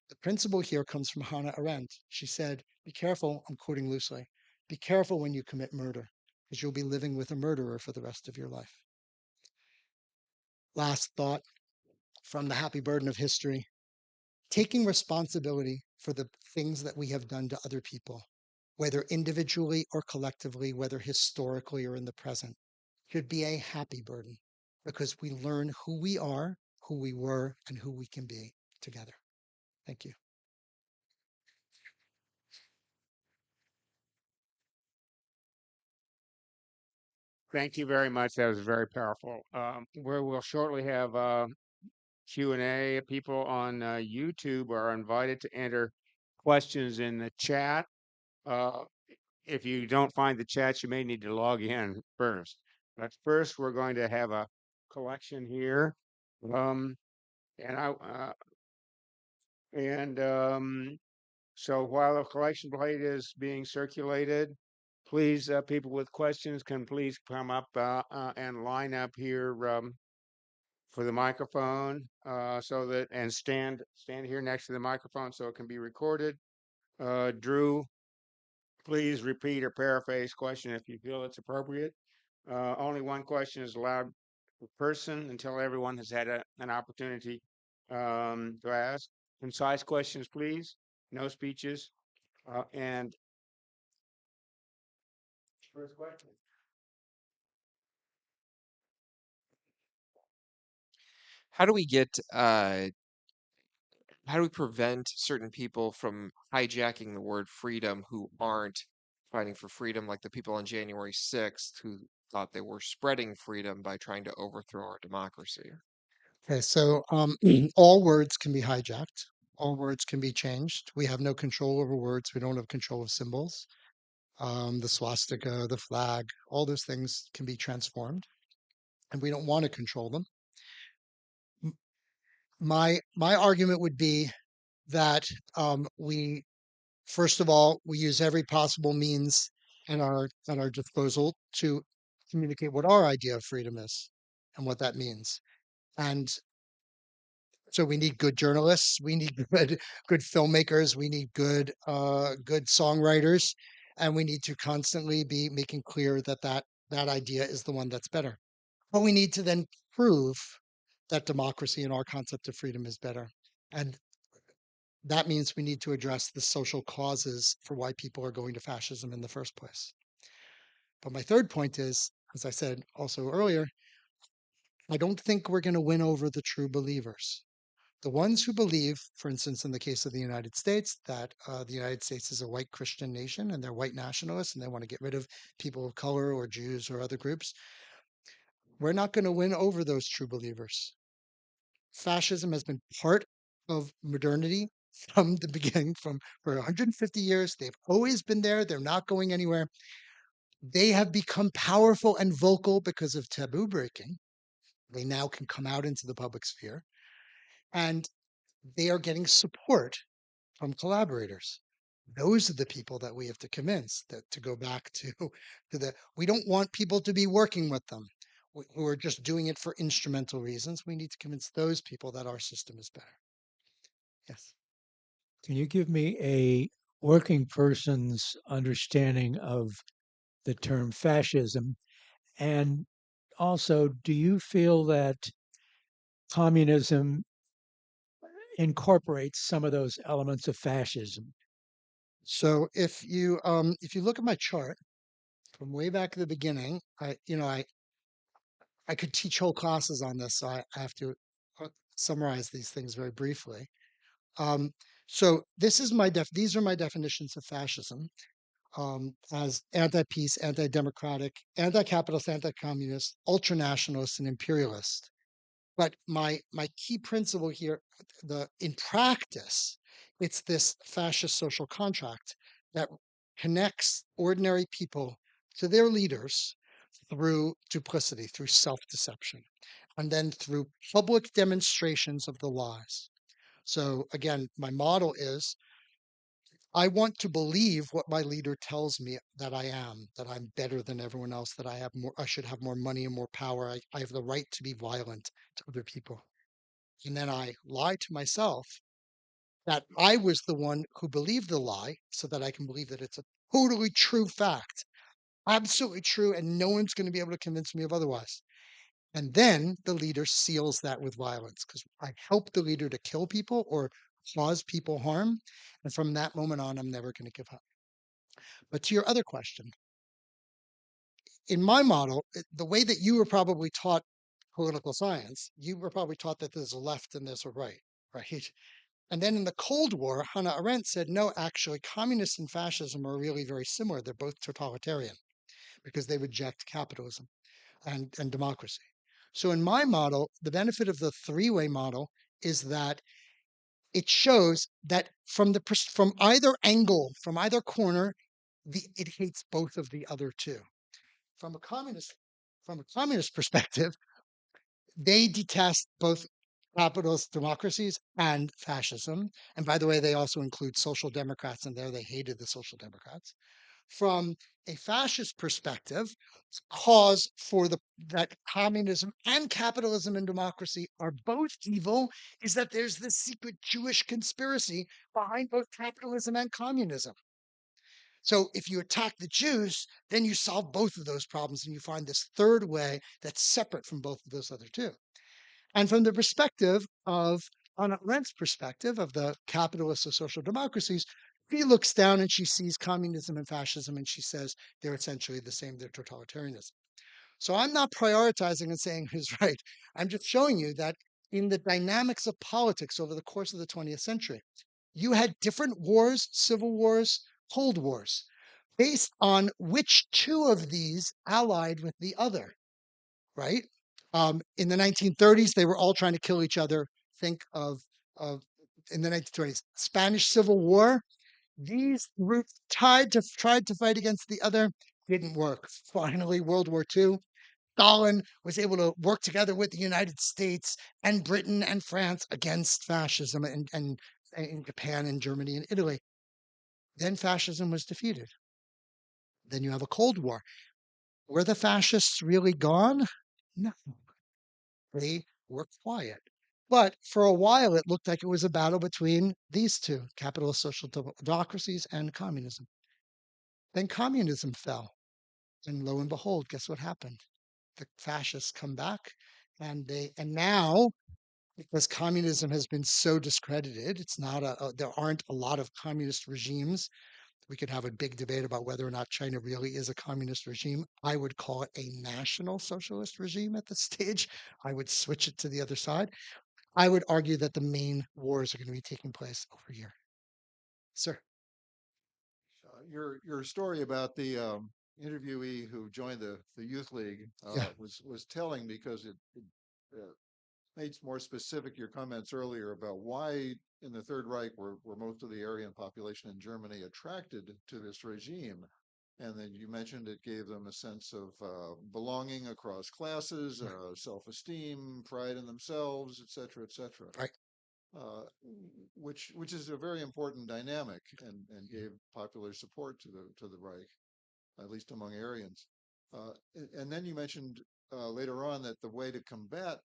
The principle here comes from Hannah Arendt. She said, be careful, I'm quoting loosely, be careful when you commit murder, because you'll be living with a murderer for the rest of your life. Last thought from the happy burden of history, taking responsibility for the things that we have done to other people, whether individually or collectively, whether historically or in the present, should be a happy burden because we learn who we are, who we were, and who we can be together. Thank you. Thank you very much. That was very powerful. We'll shortly have Q&A. People on YouTube are invited to enter questions in the chat. Uh, if you don't find the chat, you may need to log in first. But first, we're going to have a collection here. Um, and I and So while the collection plate is being circulated, please, people with questions can please come up and line up here for the microphone, so that and stand here next to the microphone so it can be recorded. Drew, please repeat or paraphrase question if you feel it's appropriate. Only one question is allowed per person until everyone has had an opportunity to ask. Concise questions, please. No speeches. And first question. How do we get how do we prevent certain people from hijacking the word freedom who aren't fighting for freedom, like the people on January 6th who thought they were spreading freedom by trying to overthrow our democracy? Okay, so all words can be hijacked. All words can be changed. We have no control over words. We don't have control of symbols. The swastika, the flag, all those things can be transformed, and we don't want to control them. My argument would be that we, first of all, we use every possible means at our disposal to communicate what our idea of freedom is and what that means. And so we need good journalists, we need good filmmakers, we need good songwriters, and we need to constantly be making clear that that idea is the one that's better. But we need to then prove that democracy and our concept of freedom is better. And that means we need to address the social causes for why people are going to fascism in the first place. But my third point is, as I said also earlier, I don't think we're going to win over the true believers. The ones who believe, for instance, in the case of the United States, that the United States is a white Christian nation and they're white nationalists and they want to get rid of people of color or Jews or other groups, we're not going to win over those true believers. Fascism has been part of modernity from the beginning, from for 150 years. They've always been there. They're not going anywhere. They have become powerful and vocal because of taboo breaking. They now can come out into the public sphere, and they are getting support from collaborators. Those are the people that we have to convince that to go back to the, we don't want people to be working with them who are just doing it for instrumental reasons. We need to convince those people that our system is better. Yes. Can you give me a working person's understanding of the term fascism? And also, do you feel that communism incorporates some of those elements of fascism? So if you look at my chart from way back at the beginning, I could teach whole classes on this, so I have to summarize these things very briefly. Um, so this is these are my definitions of fascism, as anti-peace, anti-democratic, anti-capitalist, anti-communist, ultranationalist, and imperialist. But my key principle here, in practice, it's this fascist social contract that connects ordinary people to their leaders through duplicity, through self-deception, and then through public demonstrations of the lies. So again, my model is I want to believe what my leader tells me that I am, that I'm better than everyone else, that I should have more money and more power. I have the right to be violent to other people. And then I lie to myself that I was the one who believed the lie so that I can believe that it's a totally true fact, absolutely true, and no one's going to be able to convince me of otherwise. And then the leader seals that with violence because I help the leader to kill people or cause people harm. And from that moment on, I'm never going to give up. But to your other question, in my model, the way that you were probably taught political science, you were probably taught that there's a left and there's a right, right? And then in the Cold War, Hannah Arendt said, no, actually, communists and fascism are really very similar. They're both totalitarian because they reject capitalism and democracy. So in my model, the benefit of the three-way model is that it shows that from either angle, from either corner, it hates both of the other two. From a communist perspective, they detest both capitalist democracies and fascism. And by the way, they also include social democrats in there. They hated the social democrats. From a fascist perspective, cause for that communism and capitalism and democracy are both evil is that there's this secret Jewish conspiracy behind both capitalism and communism. So if you attack the Jews, then you solve both of those problems and you find this third way that's separate from both of those other two. And from the perspective of Anna Arendt's perspective of the capitalists of social democracies, she looks down and she sees communism and fascism and she says they're essentially the same, they're totalitarianism. So I'm not prioritizing and saying who's right. I'm just showing you that in the dynamics of politics over the course of the 20th century, you had different wars, civil wars, Cold Wars, based on which two of these allied with the other, right? In the 1930s, they were all trying to kill each other. Think of in the 1920s, Spanish Civil War. These groups tried to fight against the other, didn't work. Finally, World War II, Stalin was able to work together with the United States and Britain and France against fascism and in Japan and Germany and Italy. Then fascism was defeated. Then you have a Cold War. Were the fascists really gone? No, they were quiet. But for a while, it looked like it was a battle between these two, capitalist social democracies and communism. Then communism fell. And lo and behold, guess what happened? The fascists come back and now because communism has been so discredited, it's not there aren't a lot of communist regimes. We could have a big debate about whether or not China really is a communist regime. I would call it a national socialist regime at this stage. I would switch it to the other side. I would argue that the main wars are going to be taking place over here. Sir. Your story about the interviewee who joined the youth league Yeah. was telling because it made more specific your comments earlier about why in the Third Reich were most of the Aryan population in Germany attracted to this regime. And then you mentioned it gave them a sense of belonging across classes, Right. self-esteem, pride in themselves, et cetera, et cetera. Right. Uh, which is a very important dynamic and gave popular support to the Reich, at least among Aryans. And then you mentioned later on that the way to combat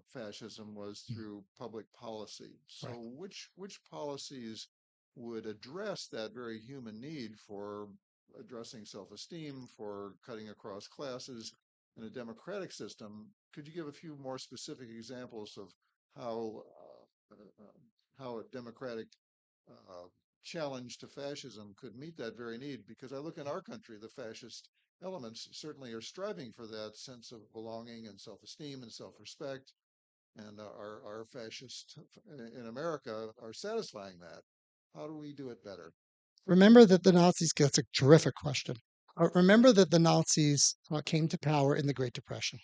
fascism was through public policy. So Right. which policies would address that very human need for addressing self-esteem, for cutting across classes in a democratic system? Could you give a few more specific examples of how how a democratic uh, challenge to fascism could meet that very need? Because I look in our country, the fascist elements certainly are striving for that sense of belonging and self-esteem and self-respect. And our fascists in America are satisfying that. How do we do it better? Remember that the Nazis, that's a terrific question. Remember that the Nazis came to power in the Great Depression.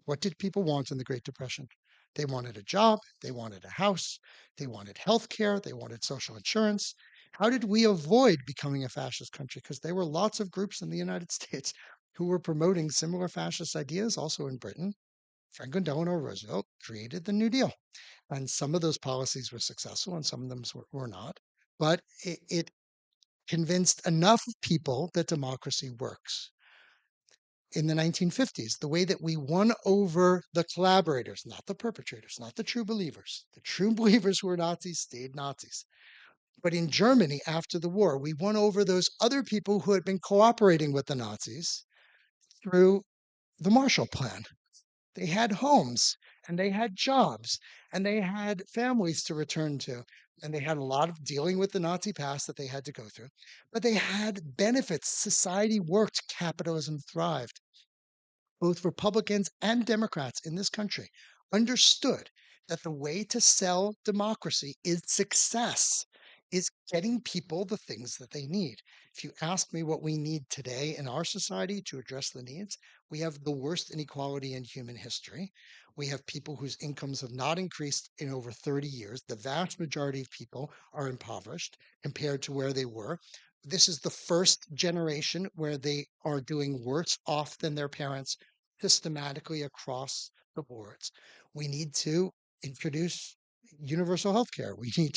What did people want in the Great Depression? They wanted a job, they wanted a house, they wanted health care, they wanted social insurance. How did we avoid becoming a fascist country? Because there were lots of groups in the United States who were promoting similar fascist ideas, also in Britain. Franklin Delano Roosevelt created the New Deal. And some of those policies were successful and some of them were not. But it convinced enough people that democracy works. In the 1950s, the way that we won over the collaborators, not the perpetrators, not the true believers. The true believers who were Nazis stayed Nazis. But in Germany, after the war, we won over those other people who had been cooperating with the Nazis through the Marshall Plan. They had homes and they had jobs and they had families to return to. And they had a lot of dealing with the Nazi past that they had to go through. But they had benefits. Society worked, capitalism thrived. Both Republicans and Democrats in this country understood that the way to sell democracy is success, is getting people the things that they need. If you ask me what we need today in our society to address the needs, we have the worst inequality in human history. We have people whose incomes have not increased in over 30 years. The vast majority of people are impoverished compared to where they were. This is the first generation where they are doing worse off than their parents systematically across the boards. We need to introduce universal health care. Uh, we need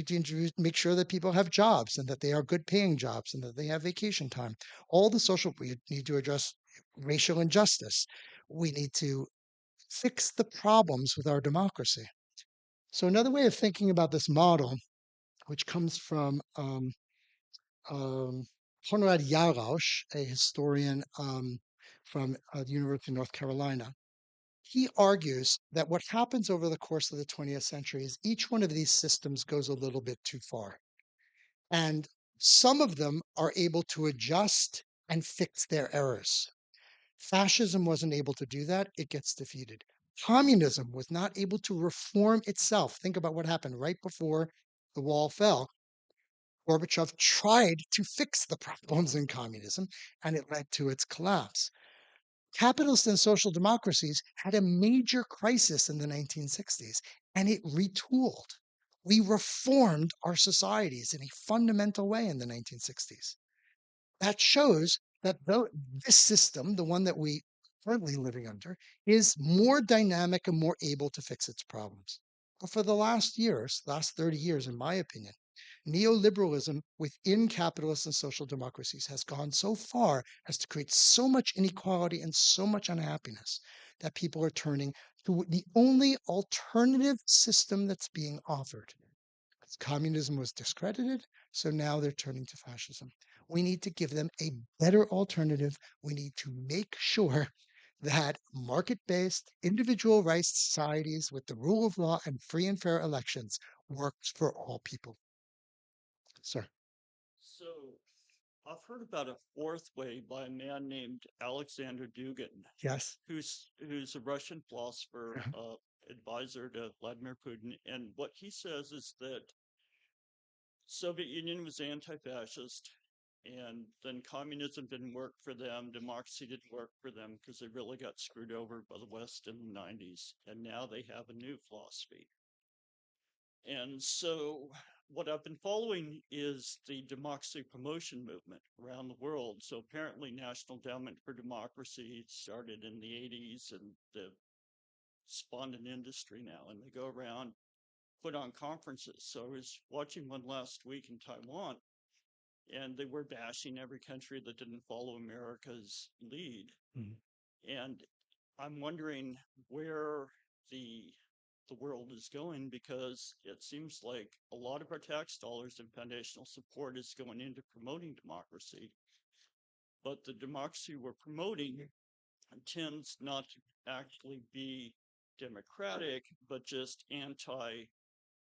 to introduce, make sure that people have jobs and that they are good paying jobs and that they have vacation time. All the social, we need to address racial injustice. We need to fix the problems with our democracy. So another way of thinking about this model, which comes from um, Konrad Jarausch, a historian from the University of North Carolina. He argues that what happens over the course of the 20th century is each one of these systems goes a little bit too far. And some of them are able to adjust and fix their errors. Fascism wasn't able to do that, it gets defeated. Communism was not able to reform itself. Think about what happened right before the wall fell. Gorbachev tried to fix the problems in communism, and it led to its collapse. Capitalist and social democracies had a major crisis in the 1960s, and it retooled. We reformed our societies in a fundamental way in the 1960s. That shows that this system, the one that we are currently living under, is more dynamic and more able to fix its problems. For the last years, last 30 years, in my opinion, neoliberalism within capitalist and social democracies has gone so far as to create so much inequality and so much unhappiness that people are turning to the only alternative system that's being offered. Communism was discredited, so now they're turning to fascism. We need to give them a better alternative. We need to make sure that market based, individual rights societies with the rule of law and free and fair elections works for all people. Sir. So I've heard about a fourth way by a man named Alexander Dugin, Yes. who's a Russian philosopher, Uh-huh. advisor to Vladimir Putin, and what he says is that Soviet Union was anti-fascist, and then communism didn't work for them, democracy didn't work for them because they really got screwed over by the West in the 90s, and now they have a new philosophy. And so what I've been following is the democracy promotion movement around the world. So apparently National Endowment for Democracy started in the 80s and they've spawned an industry now, and they go around, put on conferences. So I was watching one last week in Taiwan, and they were bashing every country that didn't follow America's lead. Mhm. And I'm wondering where the world is going, because it seems like a lot of our tax dollars and foundational support is going into promoting democracy, but the democracy we're promoting tends not to actually be democratic, but just anti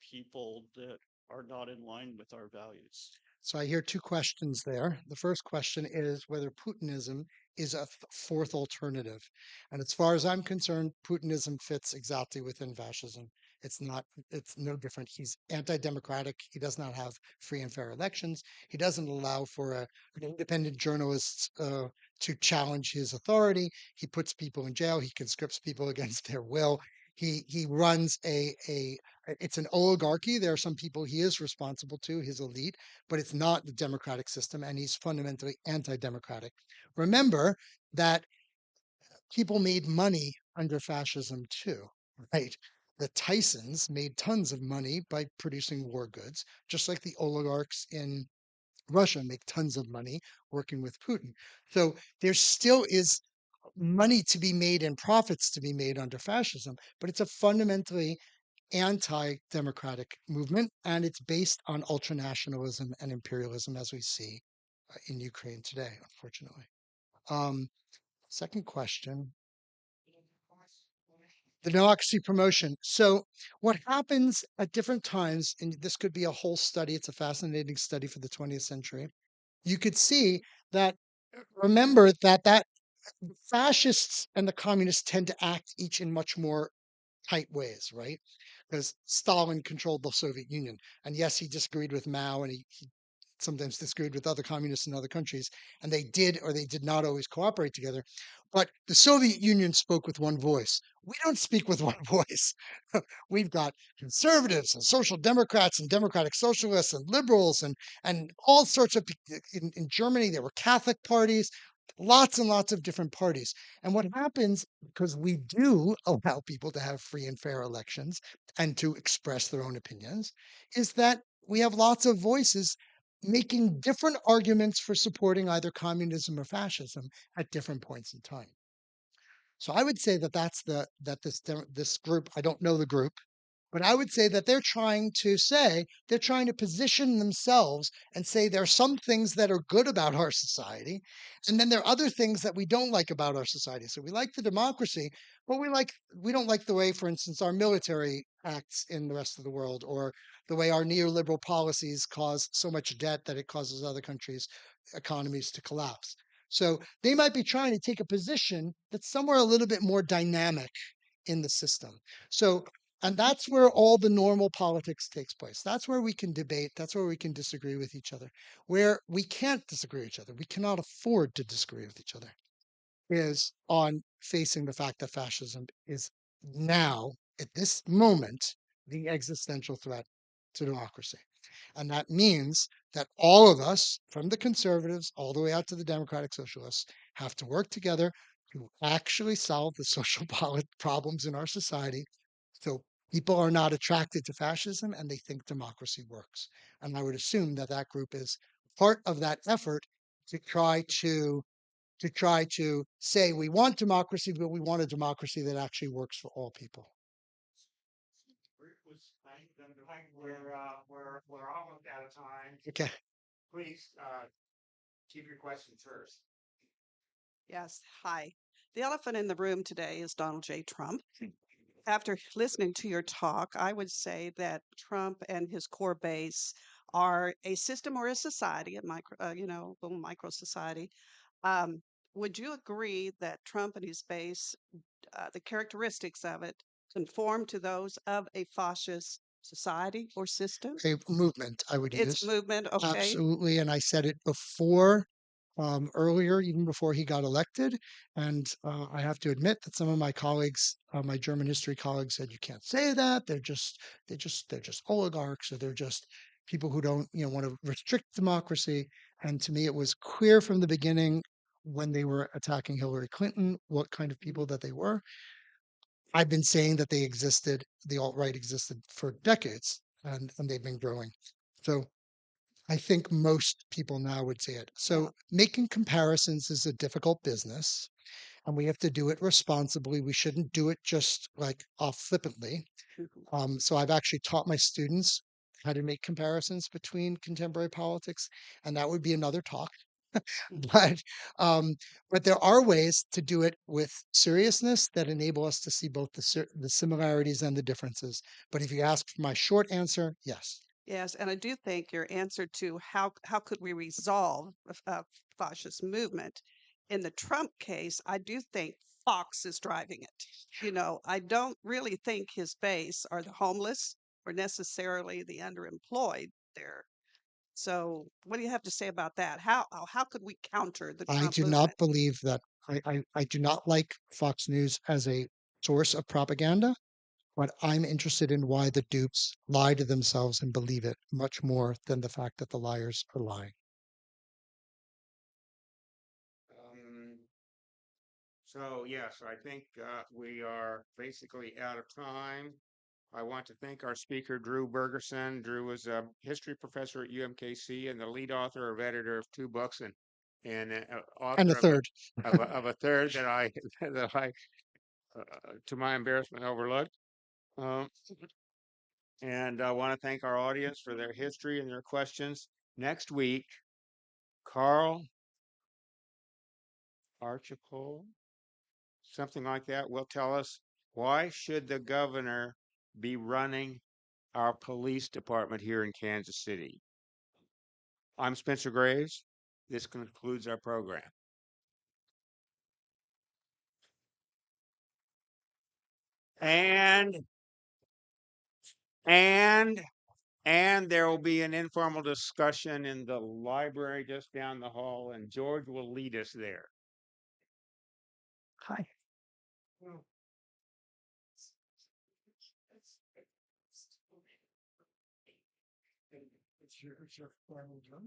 people that are not in line with our values. So I hear two questions there. The first question is whether Putinism is a fourth alternative. And as far as I'm concerned, Putinism fits exactly within fascism. It's not, it's no different. He's anti-democratic. He does not have free and fair elections. He doesn't allow for an independent journalist to challenge his authority. He puts people in jail. He conscripts people against their will. He runs it's an oligarchy. There are some people he is responsible to, his elite, but it's not the democratic system, and he's fundamentally anti-democratic. Remember that people made money under fascism too, right? The Tysons made tons of money by producing war goods, just like the oligarchs in Russia make tons of money working with Putin. So there still is money to be made and profits to be made under fascism, but it's a fundamentally anti-democratic movement, and it's based on ultranationalism and imperialism, as we see in Ukraine today, unfortunately. Um, Second question, the democracy promotion. So, what happens at different times, and this could be a whole study, it's a fascinating study for the 20th century. You could see that, remember that fascists and the communists tend to act each in much more tight ways, right? Because Stalin controlled the Soviet Union. And yes, he disagreed with Mao, and he sometimes disagreed with other communists in other countries, and they did or they did not always cooperate together. But the Soviet Union spoke with one voice. We don't speak with one voice. We've got conservatives and social democrats and democratic socialists and liberals and all sorts of in Germany there were Catholic parties, lots and lots of different parties. And what happens, because we do allow people to have free and fair elections and to express their own opinions, is that we have lots of voices making different arguments for supporting either communism or fascism at different points in time. So I would say that this group, I don't know the group, but I would say that they're trying to position themselves and say there are some things that are good about our society, and then there are other things that we don't like about our society. So we like the democracy, but we don't like the way, for instance, our military acts in the rest of the world, or the way our neoliberal policies cause so much debt that it causes other countries' economies to collapse. So they might be trying to take a position that's somewhere a little bit more dynamic in the system. So, and that's where all the normal politics takes place. That's where we can debate. That's where we can disagree with each other. Where we can't disagree with each other, we cannot afford to disagree with each other, is on facing the fact that fascism is now, at this moment, the existential threat to democracy. And that means that all of us, from the conservatives all the way out to the democratic socialists, have to work together to actually solve the social problems in our society. So People are not attracted to fascism and they think democracy works. And I would assume that that group is part of that effort to try to say we want democracy, but we want a democracy that actually works for all people. We're almost out of time. Okay. Please keep your questions first. Yes, hi. The elephant in the room today is Donald J. Trump. After listening to your talk, I would say that Trump and his core base are a system or a society, a micro, little micro society. Um, would you agree that Trump and his base, the characteristics of it, conform to those of a fascist society or system? A movement I would It's use. movement, okay? Absolutely. And I said it before, earlier, even before he got elected. And I have to admit that some of my colleagues, my German history colleagues, said you can't say that. They're just oligarchs, or they're just people who don't, want to restrict democracy. And to me, it was clear from the beginning when they were attacking Hillary Clinton what kind of people that they were. I've been saying that the alt-right existed for decades, and they've been growing. So I think most people now would say it. Yeah. So making comparisons is a difficult business, and we have to do it responsibly. We shouldn't do it just like off flippantly. So I've actually taught my students how to make comparisons between contemporary politics, and that would be another talk. But but there are ways to do it with seriousness that enable us to see both the similarities and the differences. But if you ask for my short answer, yes. Yes, and I do think your answer to how could we resolve a fascist movement in the Trump case, I do think Fox is driving it. I don't really think his base are the homeless or necessarily the underemployed there. So, what do you have to say about that? How could we counter the I Trump do not movement? believe that. I do not like Fox News as a source of propaganda, but I'm interested in why the dupes lie to themselves and believe it much more than the fact that the liars are lying. So yes, I think we are basically out of time. I want to thank our speaker, Drew Bergerson. Drew is a history professor at UMKC and the lead author of editor of two books, and And a author third. of a third that I that I to my embarrassment overlooked. Um, and I want to thank our audience for their history and their questions. Next week, Carl Archipel, something like that, will tell us why should the governor be running our police department here in Kansas City. I'm Spencer Graves. This concludes our program. And and and there will be an informal discussion in the library just down the hall, and George will lead us there. Hi. It's your formal drum.